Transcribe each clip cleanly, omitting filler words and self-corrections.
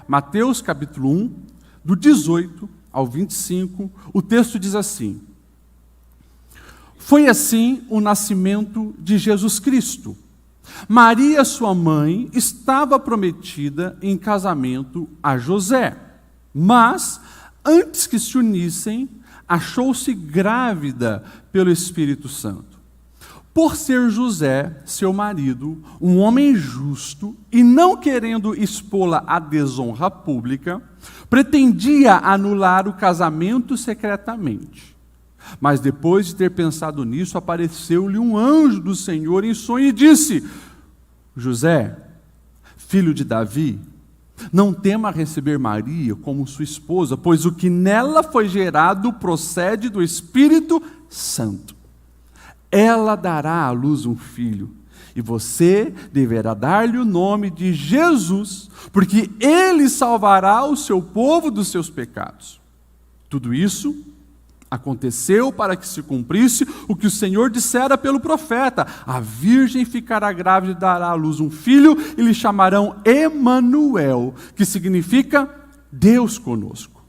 Mateus capítulo 1, do 18 ao 25, o texto diz assim: Foi assim o nascimento de Jesus Cristo. Maria, sua mãe, estava prometida em casamento a José, mas, antes que se unissem, achou-se grávida pelo Espírito Santo. Por ser José, seu marido, um homem justo, e não querendo expô-la à desonra pública, pretendia anular o casamento secretamente. Mas depois de ter pensado nisso, apareceu-lhe um anjo do Senhor em sonho e disse: José, filho de Davi, não tema receber Maria como sua esposa, pois o que nela foi gerado procede do Espírito Santo. Ela dará à luz um filho, e você deverá dar-lhe o nome de Jesus, porque ele salvará o seu povo dos seus pecados. Tudo isso aconteceu para que se cumprisse o que o Senhor dissera pelo profeta: a virgem ficará grávida e dará à luz um filho, e lhe chamarão Emanuel, que significa Deus conosco.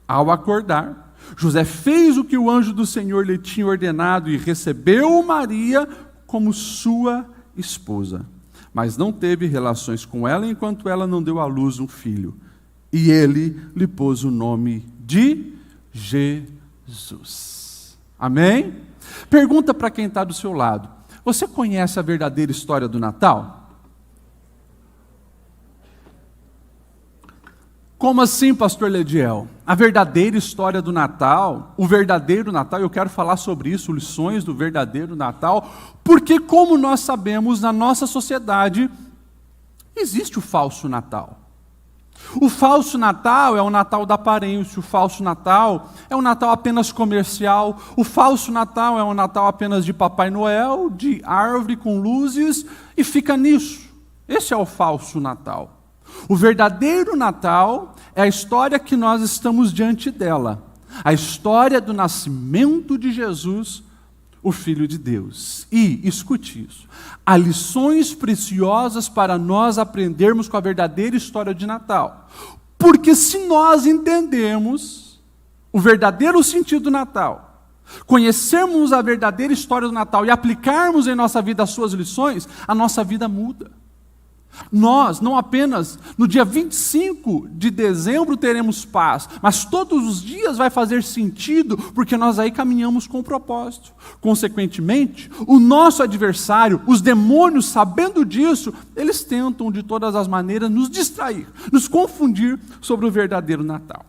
Ao acordar, José fez o que o anjo do Senhor lhe tinha ordenado e recebeu Maria como sua esposa. Mas não teve relações com ela enquanto ela não deu à luz um filho. E ele lhe pôs o nome de Jesus. Amém? Pergunta para quem está do seu lado: você conhece a verdadeira história do Natal? Como assim, pastor Lediel? A verdadeira história do Natal, o verdadeiro Natal, eu quero falar sobre isso, lições do verdadeiro Natal, porque como nós sabemos, na nossa sociedade, existe o falso Natal. O falso Natal é o Natal da aparência, o falso Natal é um Natal apenas comercial, o falso Natal é um Natal apenas de Papai Noel, de árvore com luzes, e fica nisso. Esse é o falso Natal. O verdadeiro Natal é a história que nós estamos diante dela, a história do nascimento de Jesus, o Filho de Deus. E, escute isso, há lições preciosas para nós aprendermos com a verdadeira história de Natal. Porque se nós entendemos o verdadeiro sentido do Natal, conhecermos a verdadeira história do Natal e aplicarmos em nossa vida as suas lições, a nossa vida muda. Nós, não apenas no dia 25 de dezembro teremos paz, mas todos os dias vai fazer sentido, porque nós aí caminhamos com propósito. Consequentemente, o nosso adversário, os demônios, sabendo disso, eles tentam de todas as maneiras nos distrair, nos confundir sobre o verdadeiro Natal.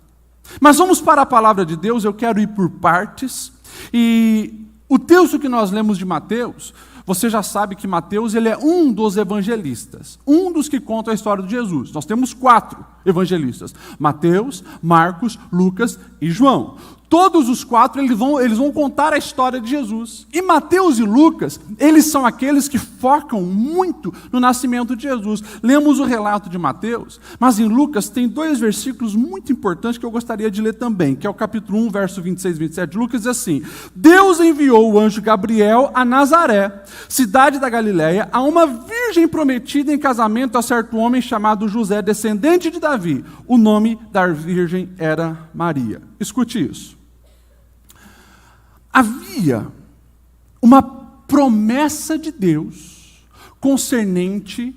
Mas vamos para a palavra de Deus, eu quero ir por partes, e o texto que nós lemos de Mateus, você já sabe que Mateus ele é um dos evangelistas, um dos que contam a história de Jesus. Nós temos 4 evangelistas: Mateus, Marcos, Lucas e João. Todos os 4 eles vão contar a história de Jesus. E Mateus e Lucas, eles são aqueles que focam muito no nascimento de Jesus. Lemos o relato de Mateus, mas em Lucas tem 2 versículos muito importantes que eu gostaria de ler também, que é o capítulo 1, verso 26 e 27. Lucas diz assim: Deus enviou o anjo Gabriel a Nazaré, cidade da Galileia, a uma virgem prometida em casamento a certo homem chamado José, descendente de Davi. O nome da virgem era Maria. Escute isso. Havia uma promessa de Deus concernente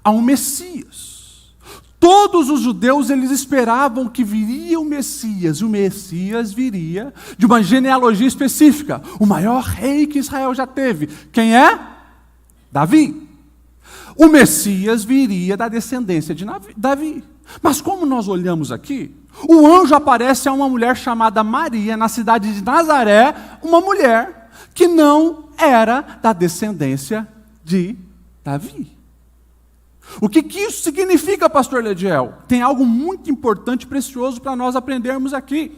a um Messias. Todos os judeus eles esperavam que viria o Messias, e o Messias viria de uma genealogia específica, o maior rei que Israel já teve. Quem é? Davi. O Messias viria da descendência de Davi. Mas como nós olhamos aqui, o anjo aparece a uma mulher chamada Maria, na cidade de Nazaré, uma mulher que não era da descendência de Davi. O que isso significa, pastor Lediel? Tem algo muito importante e precioso para nós aprendermos aqui.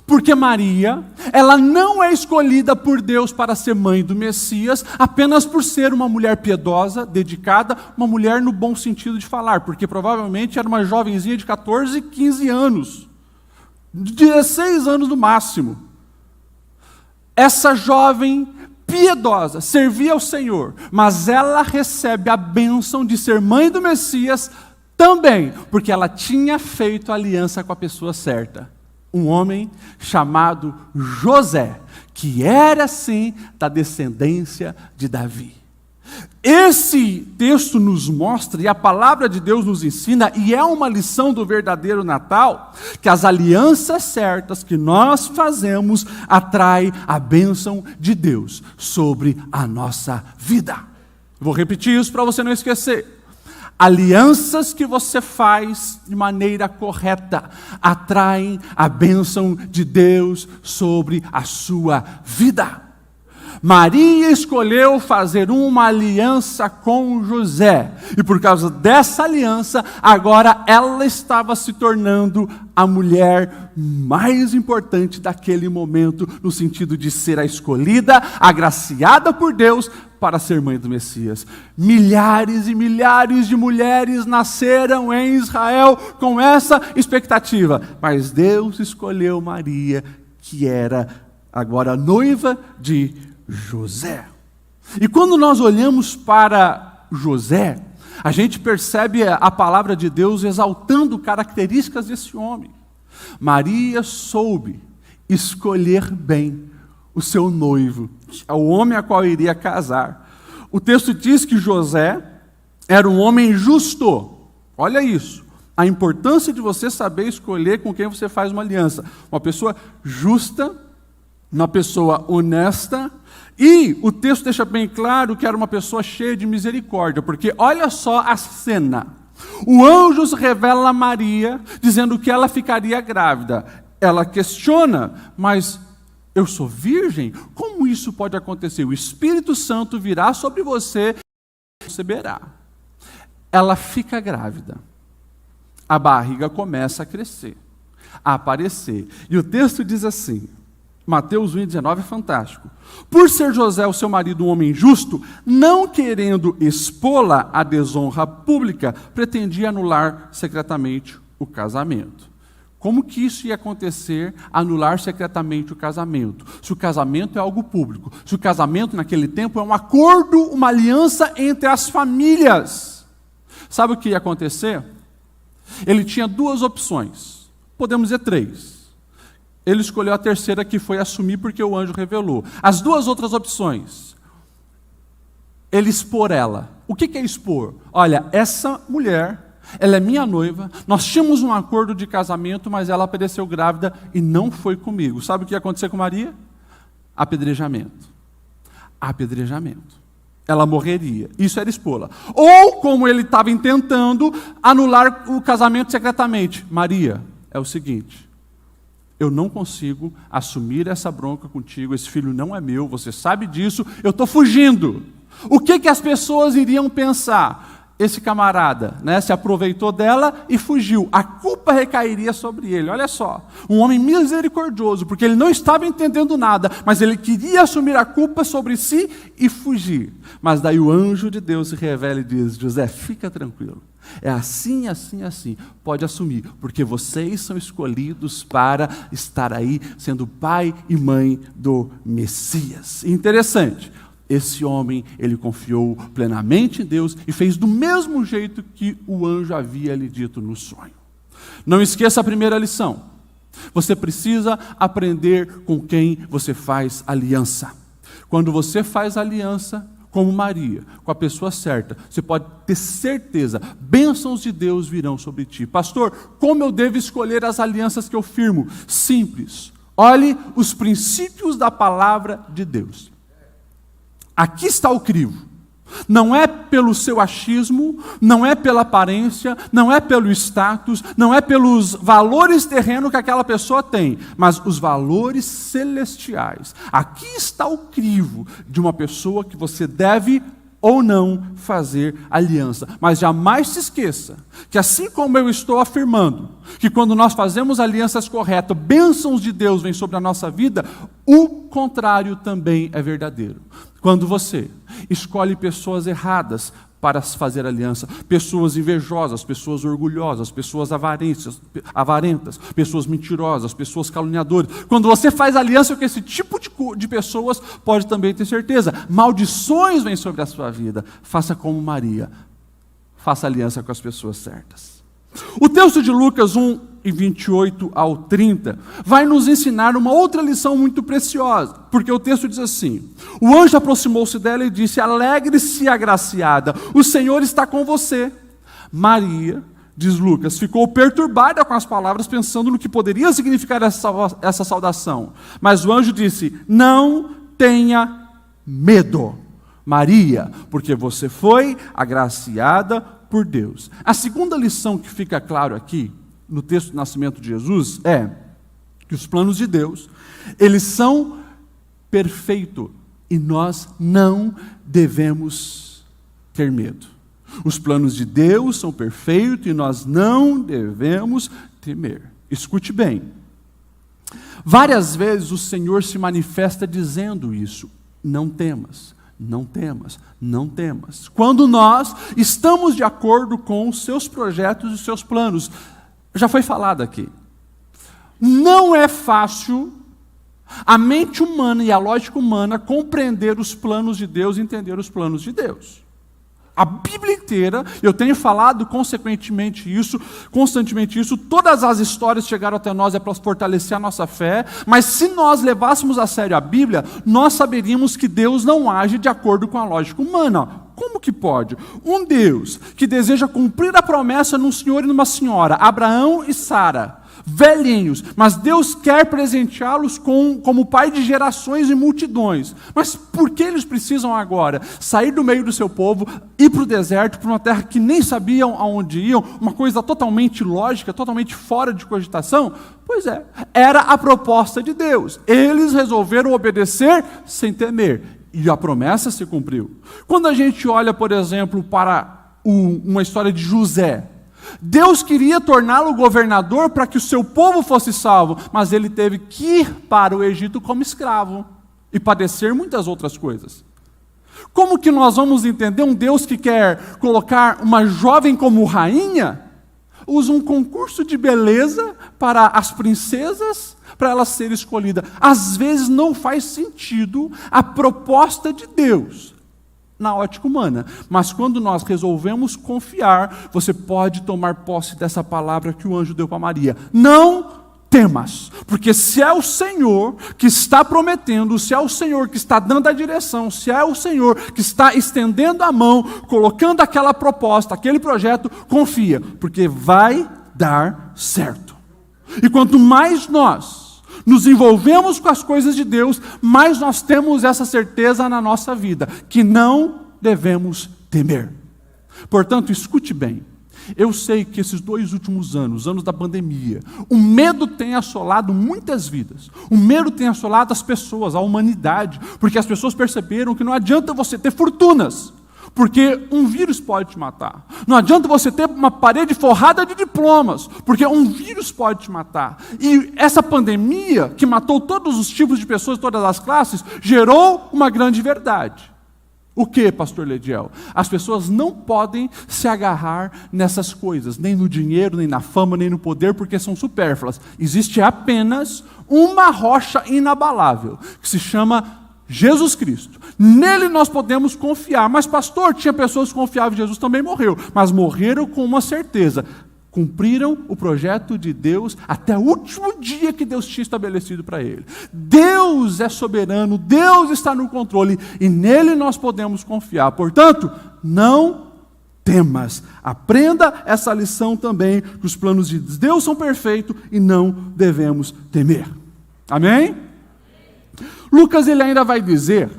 Porque Maria, ela não é escolhida por Deus para ser mãe do Messias apenas por ser uma mulher piedosa, dedicada, uma mulher no bom sentido de falar, porque provavelmente era uma jovenzinha de 14, 15 anos, 16 anos no máximo. Essa jovem piedosa servia ao Senhor, mas ela recebe a bênção de ser mãe do Messias Também porque ela tinha feito aliança com a pessoa certa. Um homem chamado José, que era sim da descendência de Davi. Esse texto nos mostra, e a palavra de Deus nos ensina, e é uma lição do verdadeiro Natal, que as alianças certas que nós fazemos atraem a bênção de Deus sobre a nossa vida. Vou repetir isso para você não esquecer. Alianças que você faz de maneira correta atraem a bênção de Deus sobre a sua vida. Maria escolheu fazer uma aliança com José, e por causa dessa aliança, agora ela estava se tornando a mulher mais importante daquele momento, no sentido de ser a escolhida, agraciada por Deus, para ser mãe do Messias. Milhares e milhares de mulheres nasceram em Israel com essa expectativa, mas Deus escolheu Maria, que era agora noiva de José. E quando nós olhamos para José, a gente percebe a palavra de Deus exaltando características desse homem. Maria soube escolher bem o seu noivo, o homem a qual iria casar. O texto diz que José era um homem justo. Olha isso. A importância de você saber escolher com quem você faz uma aliança. Uma pessoa justa, uma pessoa honesta, e o texto deixa bem claro que era uma pessoa cheia de misericórdia, porque olha só a cena. O anjo se revela a Maria, dizendo que ela ficaria grávida. Ela questiona, mas eu sou virgem? Como isso pode acontecer? O Espírito Santo virá sobre você e receberá. Ela fica grávida. A barriga começa a crescer, a aparecer. E o texto diz assim, Mateus 1,19 é fantástico. Por ser José, o seu marido, um homem justo, não querendo expô-la à desonra pública, pretendia anular secretamente o casamento. Como que isso ia acontecer, anular secretamente o casamento? Se o casamento é algo público, se o casamento naquele tempo é um acordo, uma aliança entre as famílias. Sabe o que ia acontecer? Ele tinha duas opções, podemos dizer três. Ele escolheu a terceira, que foi assumir, porque o anjo revelou. As duas outras opções, ele expor ela. O que é expor? Olha, essa mulher, ela é minha noiva, nós tínhamos um acordo de casamento, mas ela apareceu grávida e não foi comigo. Sabe o que ia acontecer com Maria? Apedrejamento. Apedrejamento. Ela morreria. Isso era expô-la. Ou, como ele estava intentando, anular o casamento secretamente. Maria, é o seguinte, eu não consigo assumir essa bronca contigo, esse filho não é meu, você sabe disso, eu estou fugindo. O que as pessoas iriam pensar? Esse camarada, se aproveitou dela e fugiu. A culpa recairia sobre ele. Olha só, um homem misericordioso, porque ele não estava entendendo nada, mas ele queria assumir a culpa sobre si e fugir. Mas daí o anjo de Deus se revela e diz, José, fica tranquilo. É assim, assim, assim. Pode assumir, porque vocês são escolhidos para estar aí, sendo pai e mãe do Messias. Interessante. Esse homem, ele confiou plenamente em Deus e fez do mesmo jeito que o anjo havia lhe dito no sonho. Não esqueça a primeira lição. Você precisa aprender com quem você faz aliança. Quando você faz aliança, como Maria, com a pessoa certa, você pode ter certeza, bênçãos de Deus virão sobre ti. Pastor, como eu devo escolher as alianças que eu firmo? Simples. Olhe os princípios da palavra de Deus. Aqui está o crivo. Não é pelo seu achismo, não é pela aparência, não é pelo status, não é pelos valores terrenos que aquela pessoa tem, mas os valores celestiais. Aqui está o crivo de uma pessoa que você deve ou não fazer aliança. Mas jamais se esqueça que, assim como eu estou afirmando, que quando nós fazemos alianças corretas, bênçãos de Deus vêm sobre a nossa vida, o contrário também é verdadeiro. Quando você escolhe pessoas erradas para fazer aliança, pessoas invejosas, pessoas orgulhosas, pessoas avarentas, pessoas mentirosas, pessoas caluniadoras. Quando você faz aliança com esse tipo de pessoas, pode também ter certeza, maldições vêm sobre a sua vida. Faça como Maria. faça aliança com as pessoas certas. O texto de Lucas 1:28 ao 30 vai nos ensinar uma outra lição muito preciosa, porque o texto diz assim: o anjo aproximou-se dela e disse: alegre-se, agraciada, o Senhor está com você. Maria, diz Lucas, ficou perturbada com as palavras, pensando no que poderia significar essa saudação. Mas o anjo disse: não tenha medo, Maria, porque você foi agraciada por Deus. A segunda lição que fica claro aqui, no texto do nascimento de Jesus, é que os planos de Deus, eles são perfeitos e nós não devemos ter medo. Os planos de Deus são perfeitos e nós não devemos temer. Escute bem. Várias vezes o Senhor se manifesta dizendo isso: não temas, não temas, não temas. Quando nós estamos de acordo com os seus projetos e os seus planos. Já foi falado aqui. Não é fácil a mente humana e a lógica humana compreender os planos de Deus e entender os planos de Deus. A Bíblia inteira, eu tenho falado constantemente isso, todas as histórias chegaram até nós para fortalecer a nossa fé, mas se nós levássemos a sério a Bíblia, nós saberíamos que Deus não age de acordo com a lógica humana. Como que pode? Um Deus que deseja cumprir a promessa num senhor e numa senhora, Abraão e Sara, velhinhos, mas Deus quer presenteá-los como pai de gerações e multidões. Mas por que eles precisam agora sair do meio do seu povo, ir para o deserto, para uma terra que nem sabiam aonde iam, uma coisa totalmente lógica, totalmente fora de cogitação? Pois é, era a proposta de Deus. Eles resolveram obedecer sem temer, e a promessa se cumpriu. Quando a gente olha, por exemplo, para uma história de José, Deus queria torná-lo governador para que o seu povo fosse salvo, mas ele teve que ir para o Egito como escravo e padecer muitas outras coisas. Como que nós vamos entender um Deus que quer colocar uma jovem como rainha? Usa um concurso de beleza para as princesas, para ela ser escolhida. Às vezes não faz sentido a proposta de Deus na ótica humana, mas quando nós resolvemos confiar, você pode tomar posse dessa palavra que o anjo deu para Maria: não temas, porque se é o Senhor que está prometendo, se é o Senhor que está dando a direção, se é o Senhor que está estendendo a mão, colocando aquela proposta, aquele projeto, confia, porque vai dar certo. E quanto mais nós nos envolvemos com as coisas de Deus, mais nós temos essa certeza na nossa vida, que não devemos temer. Portanto, escute bem. Eu sei que esses 2 últimos anos, anos da pandemia, o medo tem assolado muitas vidas. O medo tem assolado as pessoas, a humanidade, porque as pessoas perceberam que não adianta você ter fortunas, porque um vírus pode te matar. Não adianta você ter uma parede forrada de diplomas, porque um vírus pode te matar. E essa pandemia, que matou todos os tipos de pessoas, todas as classes, gerou uma grande verdade. O que, pastor Lediel? As pessoas não podem se agarrar nessas coisas, nem no dinheiro, nem na fama, nem no poder, porque são supérfluas. Existe apenas uma rocha inabalável, que se chama Jesus Cristo. Nele nós podemos confiar. Mas pastor, tinha pessoas que confiavam em Jesus, também morreu, mas morreram com uma certeza: cumpriram o projeto de Deus até o último dia que Deus tinha estabelecido para ele. Deus é soberano, Deus está no controle, e nele nós podemos confiar. Portanto, não temas. Aprenda essa lição também, que os planos de Deus são perfeitos e não devemos temer. Amém? Lucas ele ainda vai dizer,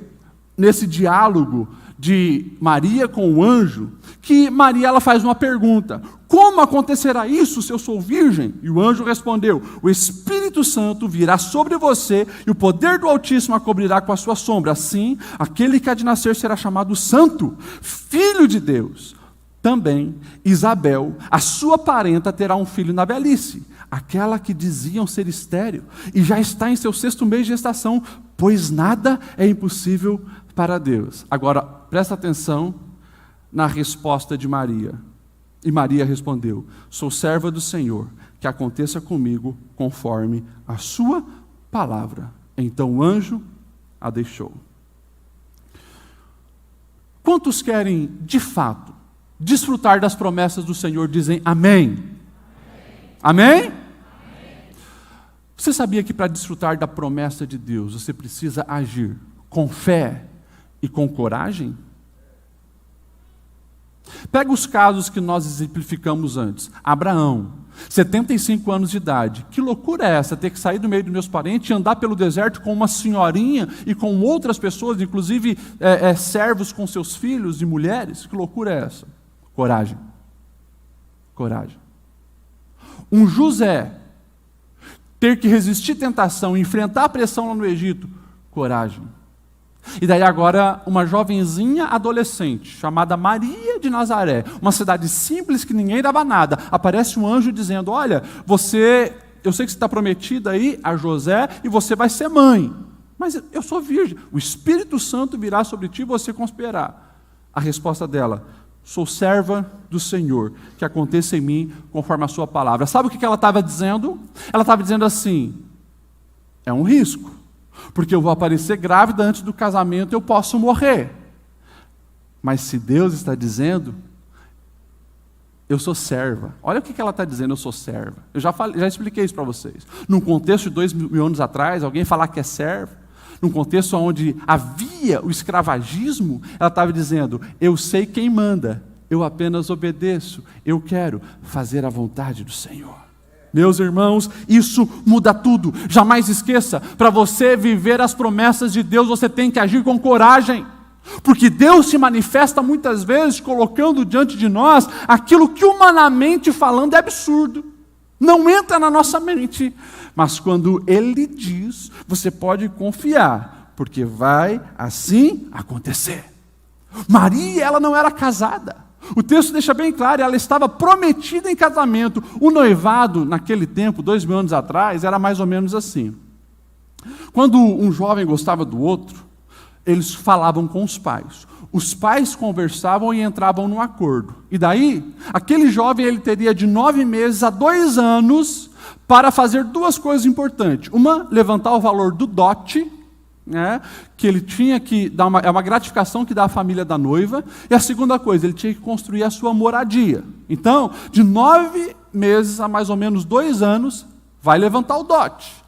nesse diálogo de Maria com o anjo, que Maria ela faz uma pergunta: como acontecerá isso se eu sou virgem? E o anjo respondeu: o Espírito Santo virá sobre você e o poder do Altíssimo a cobrirá com a sua sombra. Assim, aquele que há de nascer será chamado Santo, Filho de Deus. Também Isabel, a sua parenta, terá um filho na velhice, aquela que diziam ser estéril, e já está em seu 6º mês de gestação, pois nada é impossível para Deus. Agora, presta atenção na resposta de Maria. E Maria respondeu: sou serva do Senhor, que aconteça comigo conforme a sua palavra. Então o anjo a deixou. Quantos querem, de fato, desfrutar das promessas do Senhor dizem amém. Amém? Amém? Você sabia que para desfrutar da promessa de Deus, você precisa agir com fé e com coragem? Pega os casos que nós exemplificamos antes. Abraão, 75 anos de idade. Que loucura é essa, ter que sair do meio dos meus parentes e andar pelo deserto com uma senhorinha e com outras pessoas, inclusive servos com seus filhos e mulheres? Que loucura é essa? Coragem. Coragem. Um José, ter que resistir tentação, enfrentar a pressão lá no Egito? Coragem. E daí agora uma jovenzinha adolescente, chamada Maria de Nazaré, uma cidade simples que ninguém dava nada, aparece um anjo dizendo, olha, eu sei que você está prometida aí a José e você vai ser mãe, mas eu sou virgem, o Espírito Santo virá sobre ti e você conspirará. A resposta dela, sou serva do Senhor, que aconteça em mim conforme a sua palavra. Sabe o que ela estava dizendo? Ela estava dizendo assim, é um risco, porque eu vou aparecer grávida antes do casamento, eu posso morrer. Mas se Deus está dizendo, eu sou serva. Olha o que ela está dizendo, eu sou serva. Eu já expliquei isso para vocês. Num contexto de 2000 anos atrás, alguém falar que é servo, num contexto onde havia o escravagismo, ela estava dizendo, eu sei quem manda, eu apenas obedeço, eu quero fazer a vontade do Senhor. Meus irmãos, isso muda tudo. Jamais esqueça, para você viver as promessas de Deus, você tem que agir com coragem. Porque Deus se manifesta muitas vezes colocando diante de nós aquilo que humanamente falando é absurdo. Não entra na nossa mente. Mas quando Ele diz, você pode confiar, porque vai assim acontecer. Maria, ela não era casada. O texto deixa bem claro, ela estava prometida em casamento. O noivado, naquele tempo, 2000 anos atrás, era mais ou menos assim. Quando um jovem gostava do outro, eles falavam com os pais. Os pais conversavam e entravam num acordo. E daí, aquele jovem ele teria de 9 meses a 2 anos para fazer duas coisas importantes. Uma, levantar o valor do dote, que ele tinha que dar é uma gratificação que dá à família da noiva, e a segunda coisa, ele tinha que construir a sua moradia. Então, de 9 meses a mais ou menos 2 anos, vai levantar o dote.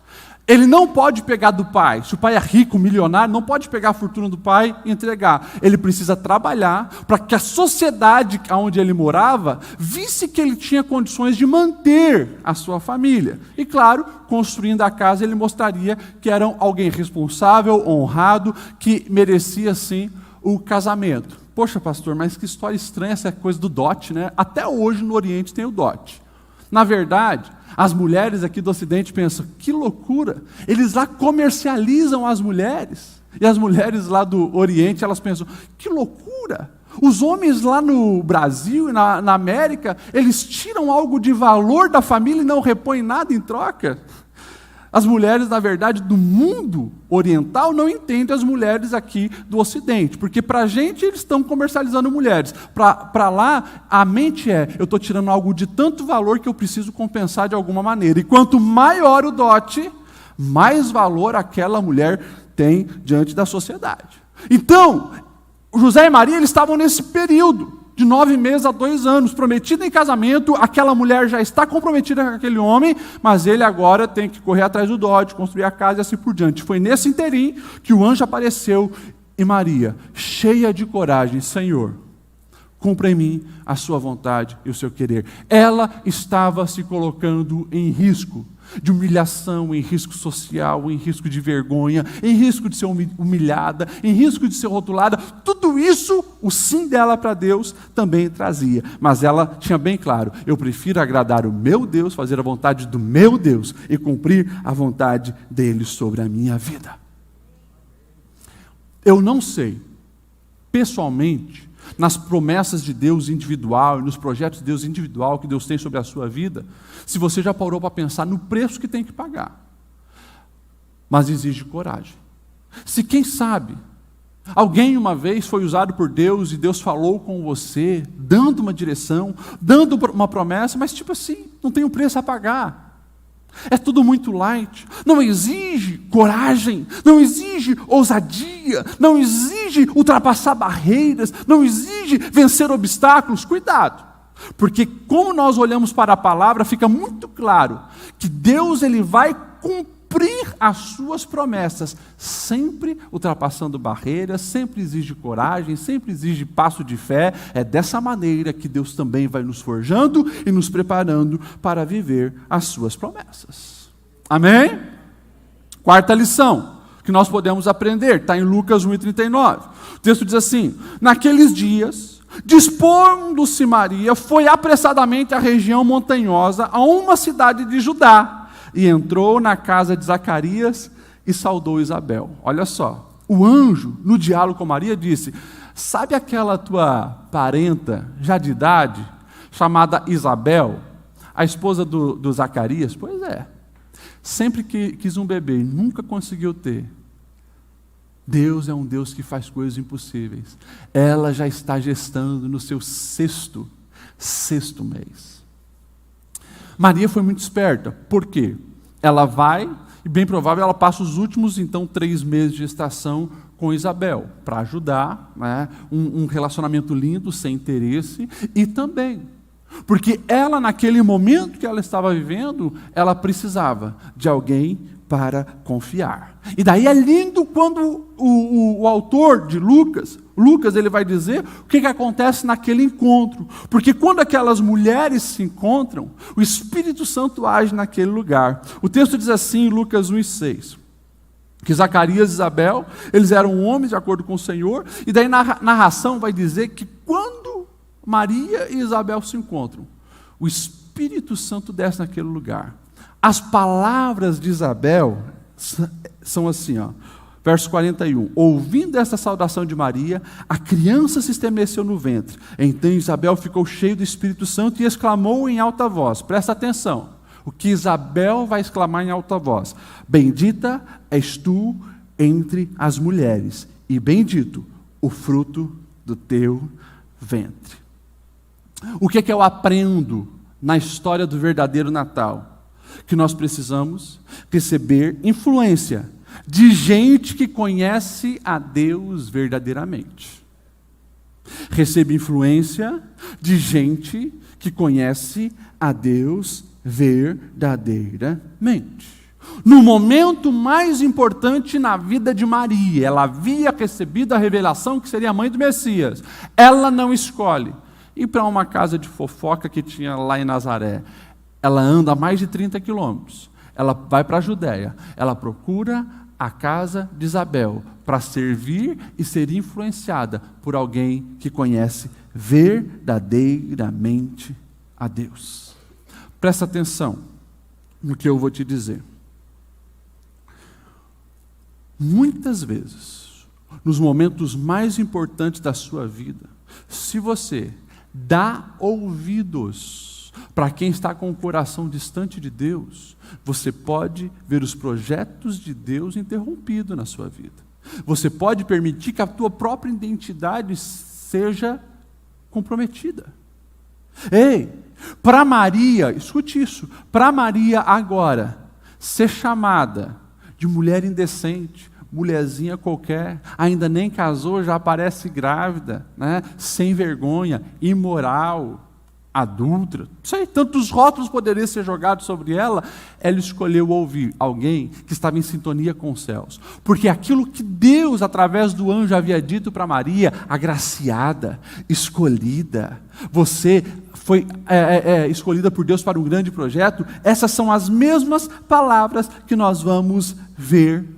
Ele não pode pegar do pai, se o pai é rico, milionário, não pode pegar a fortuna do pai e entregar. Ele precisa trabalhar para que a sociedade onde ele morava visse que ele tinha condições de manter a sua família. E claro, construindo a casa, ele mostraria que era alguém responsável, honrado, que merecia sim o casamento. Poxa, pastor, mas que história estranha essa coisa do dote, né? Até hoje no Oriente tem o dote. Na verdade, as mulheres aqui do Ocidente pensam, que loucura, eles lá comercializam as mulheres, e as mulheres lá do Oriente, elas pensam, que loucura, os homens lá no Brasil e na América, eles tiram algo de valor da família e não repõem nada em troca. As mulheres, na verdade, do mundo oriental não entendem as mulheres aqui do Ocidente, porque para a gente eles estão comercializando mulheres. Para lá, a mente eu estou tirando algo de tanto valor que eu preciso compensar de alguma maneira. E quanto maior o dote, mais valor aquela mulher tem diante da sociedade. Então, José e Maria eles estavam nesse período de 9 meses a 2 anos, prometida em casamento, aquela mulher já está comprometida com aquele homem, mas ele agora tem que correr atrás do dote, construir a casa e assim por diante. Foi nesse interim que o anjo apareceu e Maria, cheia de coragem, Senhor, cumpra em mim a sua vontade e o seu querer. Ela estava se colocando em risco de humilhação, em risco social, em risco de vergonha, em risco de ser humilhada, em risco de ser rotulada. Tudo isso, o sim dela para Deus também trazia. Mas ela tinha bem claro, eu prefiro agradar o meu Deus, fazer a vontade do meu Deus e cumprir a vontade dele sobre a minha vida. Eu não sei, pessoalmente, nas promessas de Deus individual e nos projetos de Deus individual que Deus tem sobre a sua vida, se você já parou para pensar no preço que tem que pagar. Mas exige coragem. Se quem sabe, alguém uma vez foi usado por Deus e Deus falou com você, dando uma direção, dando uma promessa, mas tipo assim, não tem um preço a pagar. É tudo muito light, não exige coragem, não exige ousadia, não exige ultrapassar barreiras, não exige vencer obstáculos. Cuidado, porque como nós olhamos para a palavra, fica muito claro que Deus ele vai cumprir as suas promessas, sempre ultrapassando barreiras, sempre exige coragem, sempre exige passo de fé. É dessa maneira que Deus também vai nos forjando e nos preparando para viver as suas promessas. Amém? Quarta lição que nós podemos aprender, está em Lucas 1:39. O texto diz assim: naqueles dias, dispondo-se Maria, foi apressadamente à região montanhosa, a uma cidade de Judá, e entrou na casa de Zacarias e saudou Isabel. Olha só, o anjo, no diálogo com Maria, disse: sabe aquela tua parenta, já de idade, chamada Isabel, a esposa do Zacarias? Pois é, sempre que quis um bebê e nunca conseguiu ter. Deus é um Deus que faz coisas impossíveis. Ela já está gestando no seu sexto mês. Maria foi muito esperta. Por quê? Ela vai, e bem provável, ela passa os últimos, então, 3 meses de gestação com Isabel, para ajudar, né, um relacionamento lindo, sem interesse, e também, porque ela, naquele momento que ela estava vivendo, ela precisava de alguém para confiar. E daí é lindo quando o autor de Lucas, ele vai dizer o que acontece naquele encontro. Porque quando aquelas mulheres se encontram, o Espírito Santo age naquele lugar. O texto diz assim em Lucas 1:6, que Zacarias e Isabel, eles eram homens de acordo com o Senhor, e daí na narração vai dizer que quando Maria e Isabel se encontram, o Espírito Santo desce naquele lugar. As palavras de Isabel são assim, ó, verso 41. Ouvindo esta saudação de Maria, a criança se estremeceu no ventre. Então Isabel ficou cheia do Espírito Santo e exclamou em alta voz. Presta atenção. O que Isabel vai exclamar em alta voz: bendita és tu entre as mulheres, e bendito o fruto do teu ventre. O que eu aprendo na história do verdadeiro Natal? Que nós precisamos receber influência de gente que conhece a Deus verdadeiramente. Recebe influência de gente que conhece a Deus verdadeiramente. No momento mais importante na vida de Maria, ela havia recebido a revelação que seria a mãe do Messias. Ela não escolhe ir para uma casa de fofoca que tinha lá em Nazaré. Ela anda mais de 30 quilômetros. Ela vai para a Judéia. Ela procura a casa de Isabel para servir e ser influenciada por alguém que conhece verdadeiramente a Deus. Presta atenção no que eu vou te dizer. Muitas vezes, nos momentos mais importantes da sua vida, se você dá ouvidos para quem está com o coração distante de Deus, você pode ver os projetos de Deus interrompidos na sua vida. Você pode permitir que a tua própria identidade seja comprometida. Ei, para Maria, escute isso, para Maria agora, ser chamada de mulher indecente, mulherzinha qualquer, ainda nem casou, já aparece grávida, né? Sem vergonha, imoral, adúltera, não sei, tantos rótulos poderiam ser jogados sobre ela. Ela escolheu ouvir alguém que estava em sintonia com os céus, porque aquilo que Deus, através do anjo, havia dito para Maria: agraciada, escolhida, você foi escolhida por Deus para um grande projeto. Essas são as mesmas palavras que nós vamos ver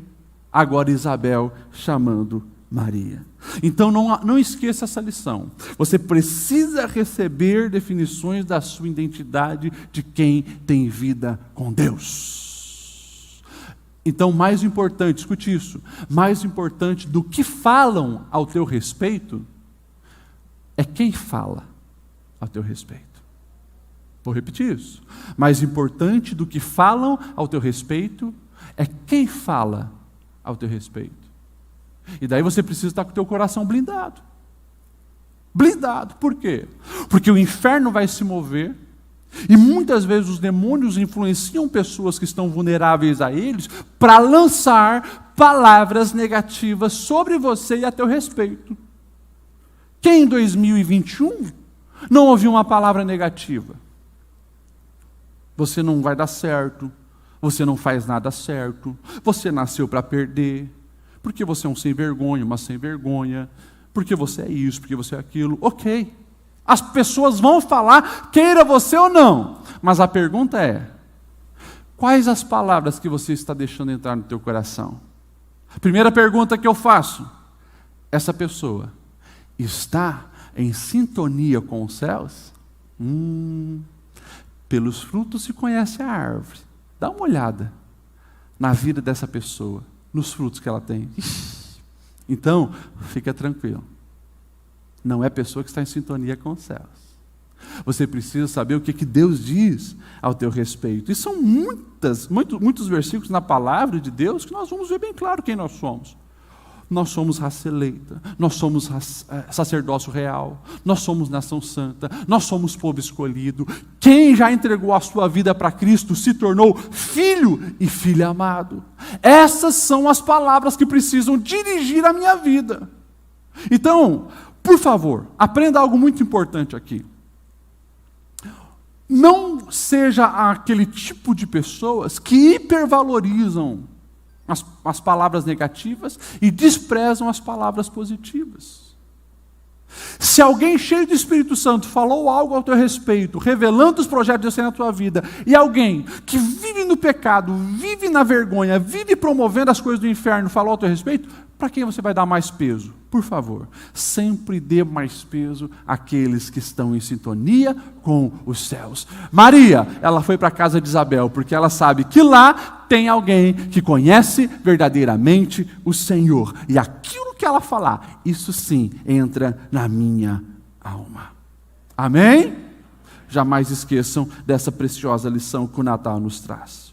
agora Isabel chamando Maria. Então não esqueça essa lição. Você precisa receber definições da sua identidade de quem tem vida com Deus. Então, mais importante, escute isso, mais importante do que falam ao teu respeito é quem fala ao teu respeito. Vou repetir isso. Mais importante do que falam ao teu respeito é quem fala ao teu respeito. E daí você precisa estar com o teu coração blindado. Blindado, por quê? Porque o inferno vai se mover E muitas vezes os demônios influenciam pessoas que estão vulneráveis a eles para lançar palavras negativas sobre você e a teu respeito. Quem em 2021 não ouviu uma palavra negativa? Você não vai dar certo, você não faz nada certo, você nasceu para perder, porque você é um sem vergonha, uma sem vergonha, porque você é isso, porque você é aquilo. Ok, as pessoas vão falar, queira você ou não, mas a pergunta é, quais as palavras que você está deixando entrar no teu coração? Primeira pergunta que eu faço, essa pessoa está em sintonia com os céus? Pelos frutos se conhece a árvore. Dá uma olhada na vida dessa pessoa, nos frutos que ela tem. Então, fica tranquilo. Não é a pessoa que está em sintonia com os céus. Você precisa saber o que Deus diz ao teu respeito. E são muitos versículos na palavra de Deus que nós vamos ver bem claro quem nós somos. Nós somos raça eleita, nós somos sacerdócio real, nós somos nação santa, nós somos povo escolhido. Quem já entregou a sua vida para Cristo se tornou filho e filha amado. Essas são as palavras que precisam dirigir a minha vida. Então, por favor, aprenda algo muito importante aqui. Não seja aquele tipo de pessoas que hipervalorizam as palavras negativas e desprezam as palavras positivas. Se alguém cheio do Espírito Santo falou algo ao teu respeito, revelando os projetos de Deus na tua vida, e alguém que vive no pecado, vive na vergonha, vive promovendo as coisas do inferno, falou ao teu respeito, para quem você vai dar mais peso? Por favor, sempre dê mais peso àqueles que estão em sintonia com os céus. Maria, ela foi para a casa de Isabel, porque ela sabe que lá tem alguém que conhece verdadeiramente o Senhor. E aquilo que ela falar, isso sim entra na minha alma. Amém? Jamais esqueçam dessa preciosa lição que o Natal nos traz.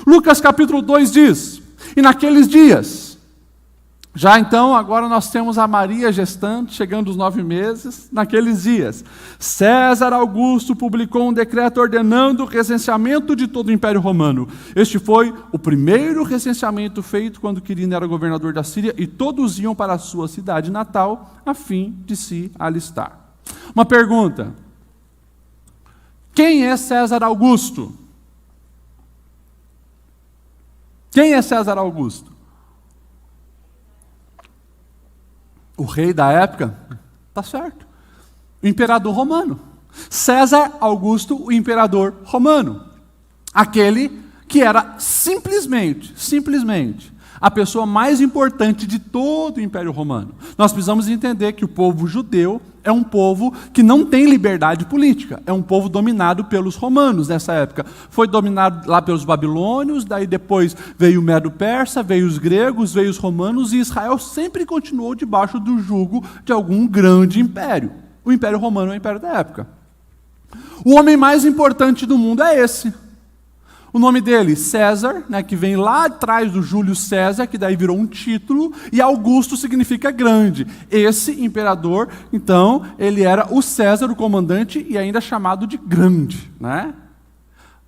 Lucas capítulo 2 diz, e naqueles dias, já então, agora nós temos a Maria gestante, chegando aos 9 meses, naqueles dias. César Augusto publicou um decreto ordenando o recenseamento de todo o Império Romano. Este foi o primeiro recenseamento feito quando Quirino era governador da Síria e todos iam para a sua cidade natal a fim de se alistar. Uma pergunta. Quem é César Augusto? Quem é César Augusto? O rei da época? Está certo. O imperador romano. César Augusto, o imperador romano. Aquele que era simplesmente, a pessoa mais importante de todo o Império Romano. Nós precisamos entender que o povo judeu é um povo que não tem liberdade política. É um povo dominado pelos romanos nessa época. Foi dominado lá pelos babilônios, daí depois veio o Medo-Persa, veio os gregos, veio os romanos, e Israel sempre continuou debaixo do jugo de algum grande império. O Império Romano é o império da época. O homem mais importante do mundo é esse. O nome dele, César, que vem lá atrás do Júlio César, que daí virou um título, e Augusto significa grande. Esse imperador, então, ele era o César, o comandante, e ainda chamado de grande.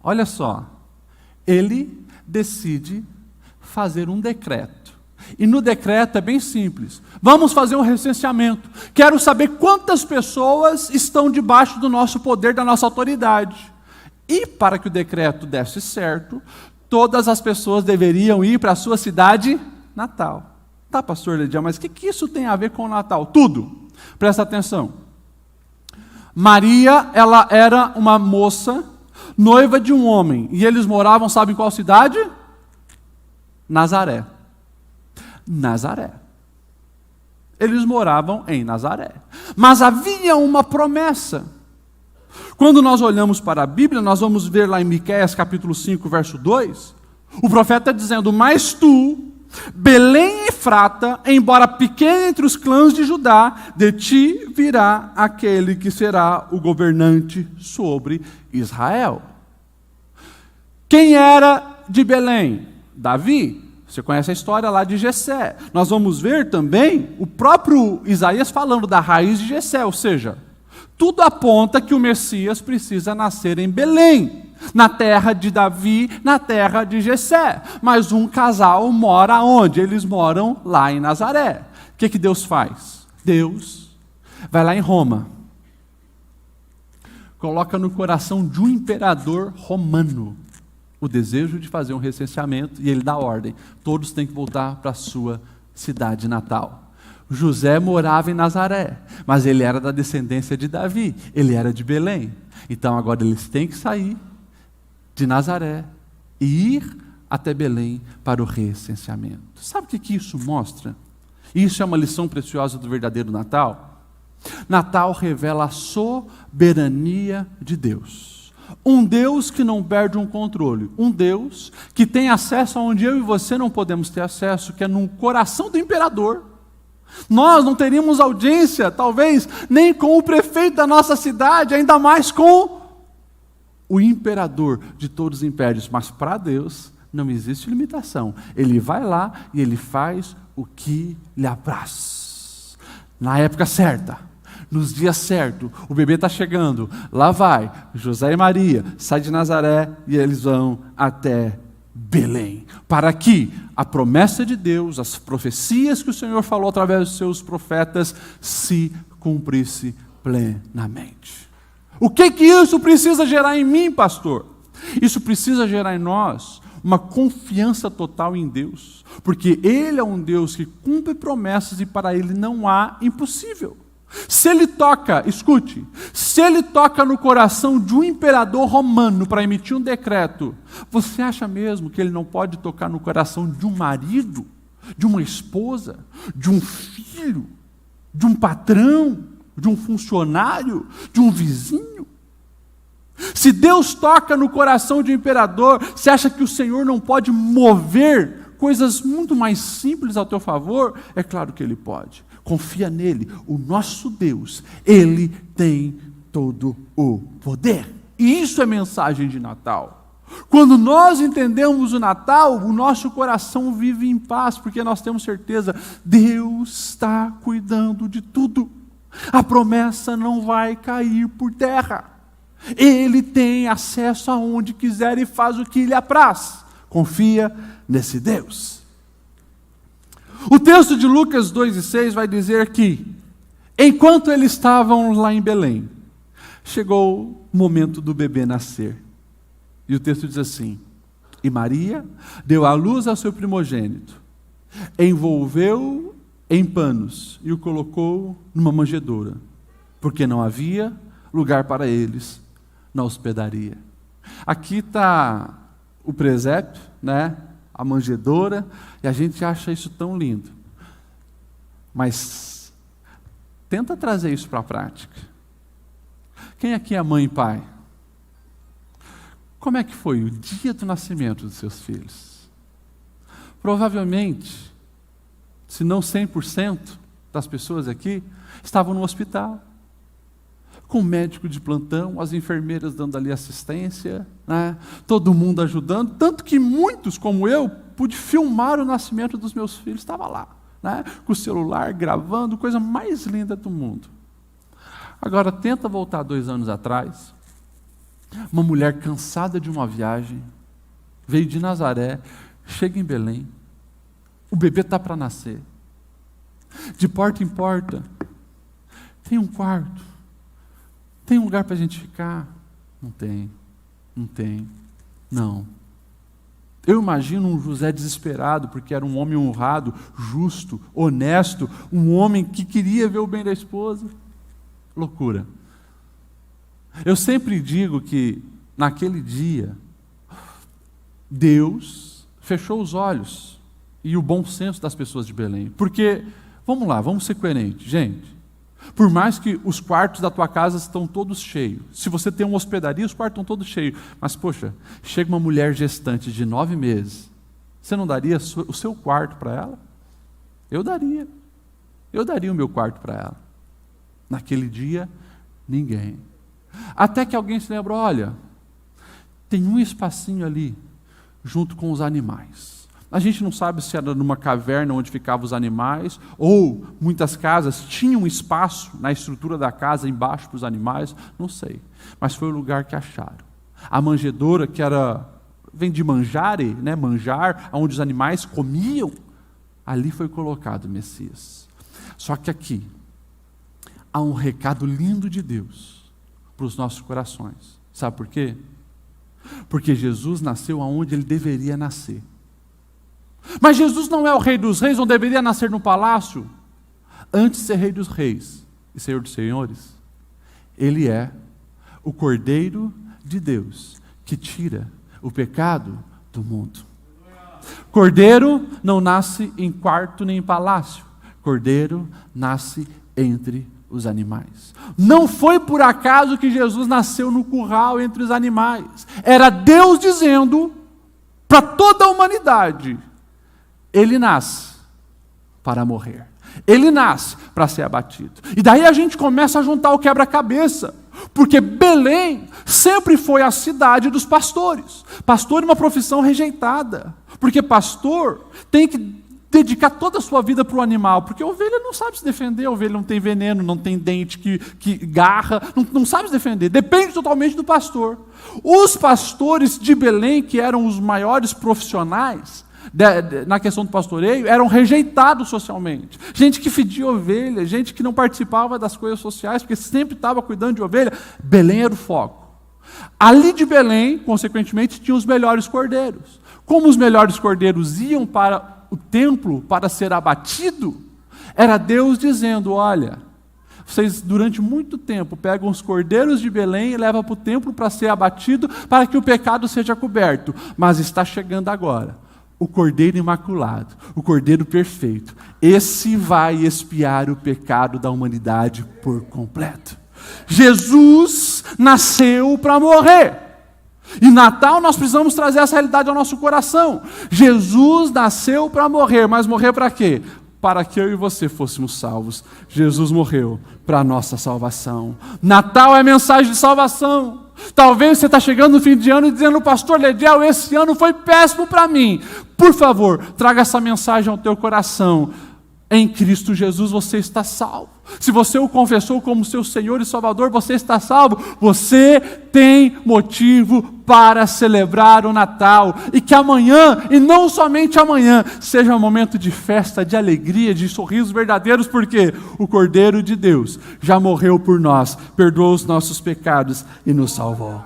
Olha só, ele decide fazer um decreto. E no decreto é bem simples. Vamos fazer um recenseamento. Quero saber quantas pessoas estão debaixo do nosso poder, da nossa autoridade. E para que o decreto desse certo, todas as pessoas deveriam ir para a sua cidade natal. Tá, pastor Ledião, mas o que isso tem a ver com o Natal? Tudo. Presta atenção. Maria, ela era uma moça, noiva de um homem. E eles moravam, sabe em qual cidade? Nazaré. Nazaré. Eles moravam em Nazaré. Mas havia uma promessa. Quando nós olhamos para a Bíblia, nós vamos ver lá em Miqueias capítulo 5, verso 2, o profeta está dizendo, mas tu, Belém Efrata, embora pequena entre os clãs de Judá, de ti virá aquele que será o governante sobre Israel. Quem era de Belém? Davi. Você conhece a história lá de Jessé. Nós vamos ver também o próprio Isaías falando da raiz de Jessé, ou seja, tudo aponta que o Messias precisa nascer em Belém, na terra de Davi, na terra de Jessé. Mas um casal mora onde? Eles moram lá em Nazaré. O que Deus faz? Deus vai lá em Roma, coloca no coração de um imperador romano o desejo de fazer um recenseamento, e ele dá ordem: todos têm que voltar para a sua cidade natal. José morava em Nazaré, mas ele era da descendência de Davi, ele era de Belém. Então agora eles têm que sair de Nazaré e ir até Belém para o recenseamento. Sabe o que isso mostra? Isso é uma lição preciosa do verdadeiro Natal. Natal revela a soberania de Deus. Um Deus que não perde um controle. Um Deus que tem acesso aonde eu e você não podemos ter acesso, que é no coração do imperador. Nós não teríamos audiência, talvez, nem com o prefeito da nossa cidade, ainda mais com o imperador de todos os impérios. Mas para Deus não existe limitação. Ele vai lá e ele faz o que lhe apraz. Na época certa, nos dias certos, o bebê está chegando, lá vai José e Maria, sai de Nazaré e eles vão até Belém, para que a promessa de Deus, as profecias que o Senhor falou através dos seus profetas, se cumprisse plenamente. O que isso precisa gerar em mim, pastor? Isso precisa gerar em nós uma confiança total em Deus, porque Ele é um Deus que cumpre promessas e para Ele não há impossível. Se Ele toca, escute, se Ele toca no coração de um imperador romano para emitir um decreto, você acha mesmo que Ele não pode tocar no coração de um marido, de uma esposa, de um filho, de um patrão, de um funcionário, de um vizinho? Se Deus toca no coração de um imperador, você acha que o Senhor não pode mover coisas muito mais simples ao teu favor? É claro que Ele pode. Confia nele, o nosso Deus, Ele tem todo o poder. E isso é mensagem de Natal. Quando nós entendemos o Natal, o nosso coração vive em paz, porque nós temos certeza, Deus está cuidando de tudo. A promessa não vai cair por terra. Ele tem acesso aonde quiser e faz o que lhe apraz. Confia nesse Deus. O texto de Lucas 2:6 vai dizer que, enquanto eles estavam lá em Belém, chegou o momento do bebê nascer. E o texto diz assim: e Maria deu à luz ao seu primogênito, envolveu em panos e o colocou numa manjedoura, porque não havia lugar para eles na hospedaria. Aqui está o presépio, né? A manjedoura, e a gente acha isso tão lindo. Mas tenta trazer isso para a prática. Quem aqui é mãe e pai? Como é que foi o dia do nascimento dos seus filhos? Provavelmente, se não 100% das pessoas aqui, estavam no hospital, com o médico de plantão, as enfermeiras dando ali assistência, né? Todo mundo ajudando, tanto que muitos, como eu, pude filmar o nascimento dos meus filhos, estava lá, né? Com o celular, gravando, coisa mais linda do mundo. Agora, tenta voltar 2 anos atrás, uma mulher cansada de uma viagem, veio de Nazaré, chega em Belém, o bebê está para nascer, de porta em porta, tem um quarto, tem um lugar para a gente ficar? Não tem, não. Eu imagino um José desesperado, porque era um homem honrado, justo, honesto, um homem que queria ver o bem da esposa. Loucura. Eu sempre digo que, naquele dia, Deus fechou os olhos e o bom senso das pessoas de Belém. Porque, vamos lá, vamos ser coerentes, gente. Por mais que os quartos da tua casa estão todos cheios, se você tem uma hospedaria, os quartos estão todos cheios, mas poxa, chega uma mulher gestante de 9 meses, você não daria o seu quarto para ela? Eu daria o meu quarto para ela. Naquele dia, ninguém. Até que alguém se lembrou: olha, tem um espacinho ali, junto com os animais. A gente não sabe se era numa caverna onde ficavam os animais, ou muitas casas tinham espaço na estrutura da casa embaixo para os animais, não sei. Mas foi o lugar que acharam. A manjedoura, que vem de manjare, né, manjar, onde os animais comiam, ali foi colocado o Messias. Só que aqui há um recado lindo de Deus para os nossos corações. Sabe por quê? Porque Jesus nasceu aonde ele deveria nascer. Mas Jesus não é o Rei dos Reis, não deveria nascer no palácio. Antes de ser Rei dos Reis e Senhor dos Senhores, ele é o Cordeiro de Deus que tira o pecado do mundo. Cordeiro não nasce em quarto nem em palácio. Cordeiro nasce entre os animais. Não foi por acaso que Jesus nasceu no curral entre os animais. Era Deus dizendo para toda a humanidade: ele nasce para morrer. Ele nasce para ser abatido. E daí a gente começa a juntar o quebra-cabeça. Porque Belém sempre foi a cidade dos pastores. Pastor é uma profissão rejeitada. Porque pastor tem que dedicar toda a sua vida para o animal, porque a ovelha não sabe se defender, a ovelha não tem veneno, não tem dente que garra, não sabe se defender, depende totalmente do pastor. Os pastores de Belém, que eram os maiores profissionais na questão do pastoreio, eram rejeitados socialmente. Gente que fedia ovelha, gente que não participava das coisas sociais, porque sempre estava cuidando de ovelha. Belém era o foco. Ali de Belém, consequentemente, tinham os melhores cordeiros. Como os melhores cordeiros iam para o templo para ser abatido, era Deus dizendo: olha, vocês durante muito tempo pegam os cordeiros de Belém e levam para o templo para ser abatido, para que o pecado seja coberto. Mas está chegando agora o Cordeiro Imaculado, o Cordeiro Perfeito. Esse vai expiar o pecado da humanidade por completo. Jesus nasceu para morrer. E Natal nós precisamos trazer essa realidade ao nosso coração. Jesus nasceu para morrer, mas morrer para quê? Para que eu e você fôssemos salvos. Jesus morreu para a nossa salvação. Natal é mensagem de salvação. Talvez você está chegando no fim de ano e dizendo: pastor Lediel, esse ano foi péssimo para mim. Por favor, traga essa mensagem ao teu coração. Em Cristo Jesus você está salvo. Se você o confessou como seu Senhor e Salvador, você está salvo. Você tem motivo para celebrar o Natal. E que amanhã, e não somente amanhã, seja um momento de festa, de alegria, de sorrisos verdadeiros, porque o Cordeiro de Deus já morreu por nós, perdoou os nossos pecados e nos salvou.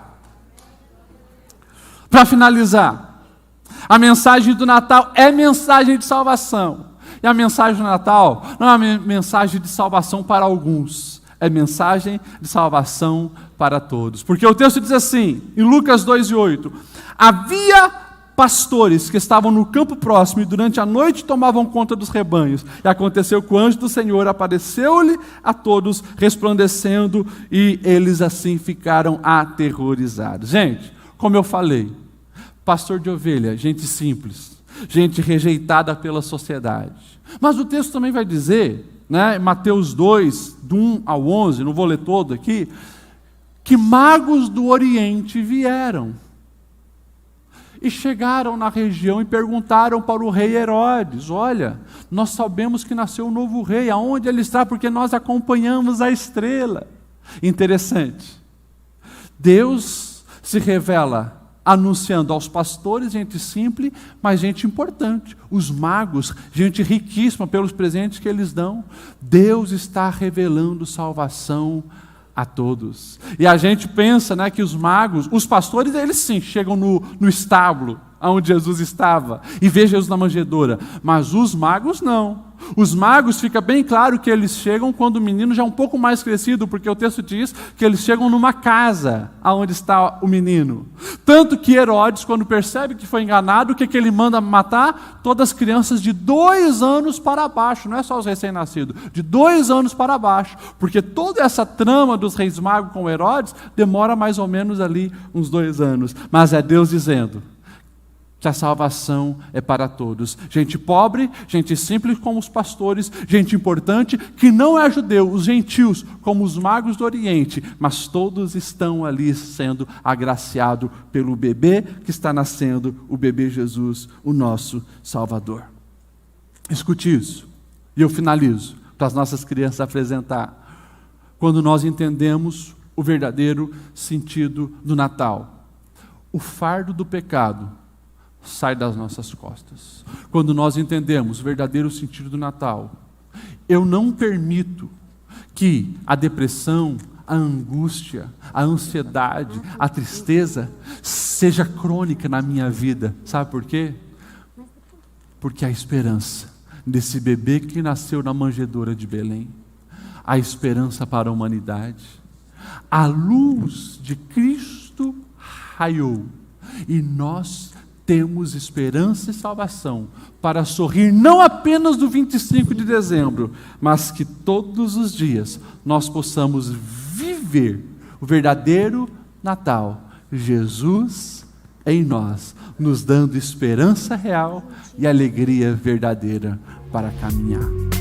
Para finalizar, a mensagem do Natal é mensagem de salvação. E a mensagem do Natal não é uma mensagem de salvação para alguns, é mensagem de salvação para todos. Porque o texto diz assim, em Lucas 2:8, havia pastores que estavam no campo próximo e durante a noite tomavam conta dos rebanhos. E aconteceu que o anjo do Senhor apareceu-lhe a todos, resplandecendo, e eles assim ficaram aterrorizados. Gente, como eu falei, pastor de ovelha, gente simples, gente rejeitada pela sociedade. Mas o texto também vai dizer, né, Mateus 2, do 1 ao 11, não vou ler todo aqui, que magos do Oriente vieram e chegaram na região e perguntaram para o rei Herodes: olha, nós sabemos que nasceu um novo rei, aonde ele está? Porque nós acompanhamos a estrela. Interessante, Deus se revela anunciando aos pastores, gente simples, mas gente importante. Os magos, gente riquíssima pelos presentes que eles dão. Deus está revelando salvação a todos. E a gente pensa, né, que os magos, os pastores, eles sim, chegam no estábulo, onde Jesus estava, e vê Jesus na manjedoura. Mas os magos não. Os magos, fica bem claro que eles chegam quando o menino já é um pouco mais crescido, porque o texto diz que eles chegam numa casa onde está o menino. Tanto que Herodes, quando percebe que foi enganado, o que ele manda matar? Todas as crianças de 2 anos para baixo, não é só os recém-nascidos, de 2 anos para baixo, porque toda essa trama dos reis magos com Herodes demora mais ou menos ali uns 2 anos. Mas é Deus dizendo que que a salvação é para todos. Gente pobre, gente simples como os pastores, gente importante que não é judeu, os gentios como os magos do Oriente, mas todos estão ali sendo agraciados pelo bebê que está nascendo, o bebê Jesus, o nosso Salvador. Escute isso, e eu finalizo para as nossas crianças apresentar. Quando nós entendemos o verdadeiro sentido do Natal, o fardo do pecado sai das nossas costas. Quando nós entendemos o verdadeiro sentido do Natal, eu não permito que a depressão, a angústia, a ansiedade, a tristeza seja crônica na minha vida. Sabe por quê? Porque a esperança desse bebê que nasceu na manjedoura de Belém, a esperança para a humanidade, a luz de Cristo raiou, e nós temos esperança e salvação para sorrir não apenas do 25 de dezembro, mas que todos os dias nós possamos viver o verdadeiro Natal, Jesus em nós, nos dando esperança real e alegria verdadeira para caminhar.